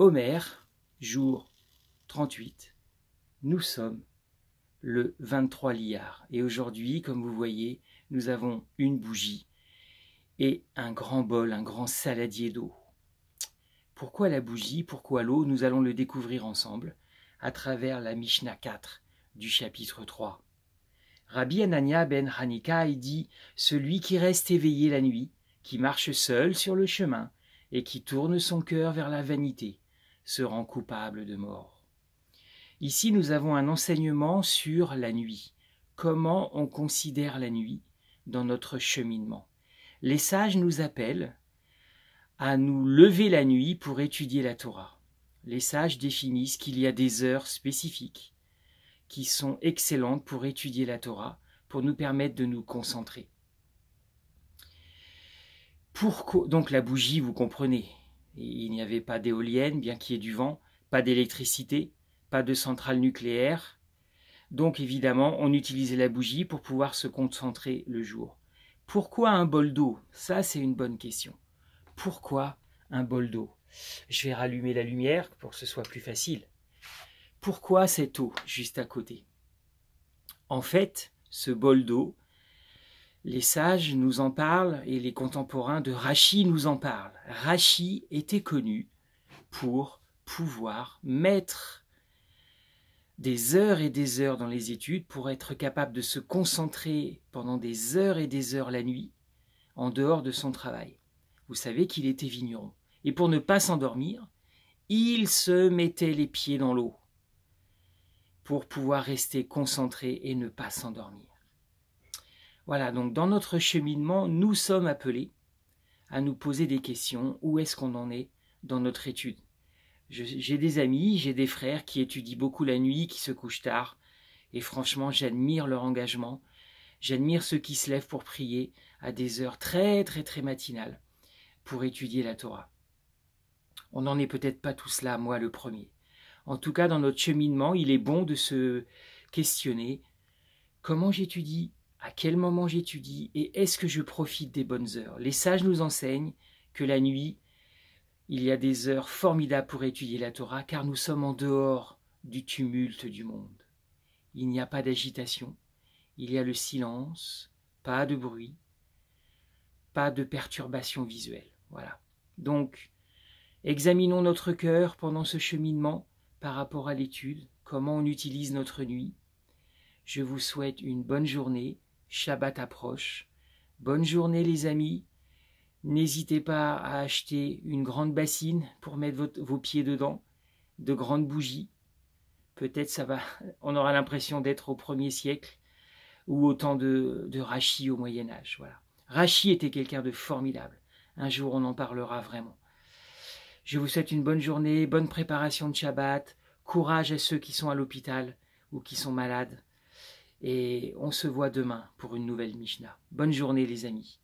Homer, jour 38, nous sommes le 23 liard. Et aujourd'hui, comme vous voyez, nous avons une bougie et un grand bol, un grand saladier d'eau. Pourquoi la bougie, pourquoi l'eau? Nous allons le découvrir ensemble à travers la Mishnah 4 du chapitre 3. Rabbi Hanania ben Hanika dit « Celui qui reste éveillé la nuit, qui marche seul sur le chemin et qui tourne son cœur vers la vanité, se rend coupable de mort. » Ici, nous avons un enseignement sur la nuit. Comment on considère la nuit dans notre cheminement. Les sages nous appellent à nous lever la nuit pour étudier la Torah. Les sages définissent qu'il y a des heures spécifiques qui sont excellentes pour étudier la Torah, pour nous permettre de nous concentrer. Donc la bougie, vous comprenez, il n'y avait pas d'éolienne, bien qu'il y ait du vent, pas d'électricité, pas de centrale nucléaire. Donc évidemment, on utilisait la bougie pour pouvoir se concentrer le jour. Pourquoi un bol d'eau? Ça, c'est une bonne question. Pourquoi un bol d'eau? Je vais rallumer la lumière pour que ce soit plus facile. Pourquoi cette eau juste à côté? En fait, ce bol d'eau, les sages nous en parlent et les contemporains de Rashi nous en parlent. Rashi était connu pour pouvoir mettre des heures et des heures dans les études pour être capable de se concentrer pendant des heures et des heures la nuit en dehors de son travail. Vous savez qu'il était vigneron. Et pour ne pas s'endormir, il se mettait les pieds dans l'eau pour pouvoir rester concentré et ne pas s'endormir. Voilà, donc dans notre cheminement, nous sommes appelés à nous poser des questions. Où est-ce qu'on en est dans notre étude? J'ai des amis, j'ai des frères qui étudient beaucoup la nuit, qui se couchent tard. Et franchement, j'admire leur engagement. J'admire ceux qui se lèvent pour prier à des heures très matinales pour étudier la Torah. On n'en est peut-être pas tous là, moi le premier. En tout cas, dans notre cheminement, il est bon de se questionner comment j'étudie, à quel moment j'étudie et est-ce que je profite des bonnes heures. Les sages nous enseignent que la nuit, il y a des heures formidables pour étudier la Torah car nous sommes en dehors du tumulte du monde. Il n'y a pas d'agitation, il y a le silence, pas de bruit, pas de perturbation visuelle. Voilà. Donc, examinons notre cœur pendant ce cheminement par rapport à l'étude, comment on utilise notre nuit. Je vous souhaite une bonne journée, Shabbat approche. Bonne journée les amis, n'hésitez pas à acheter une grande bassine pour mettre vos pieds dedans, de grandes bougies. Peut-être on aura l'impression d'être au 1er siècle ou au temps de Rashi au Moyen-Âge. Voilà. Rashi était quelqu'un de formidable. Un jour on en parlera vraiment. Je vous souhaite une bonne journée, bonne préparation de Shabbat, courage à ceux qui sont à l'hôpital ou qui sont malades. Et on se voit demain pour une nouvelle Mishnah. Bonne journée les amis.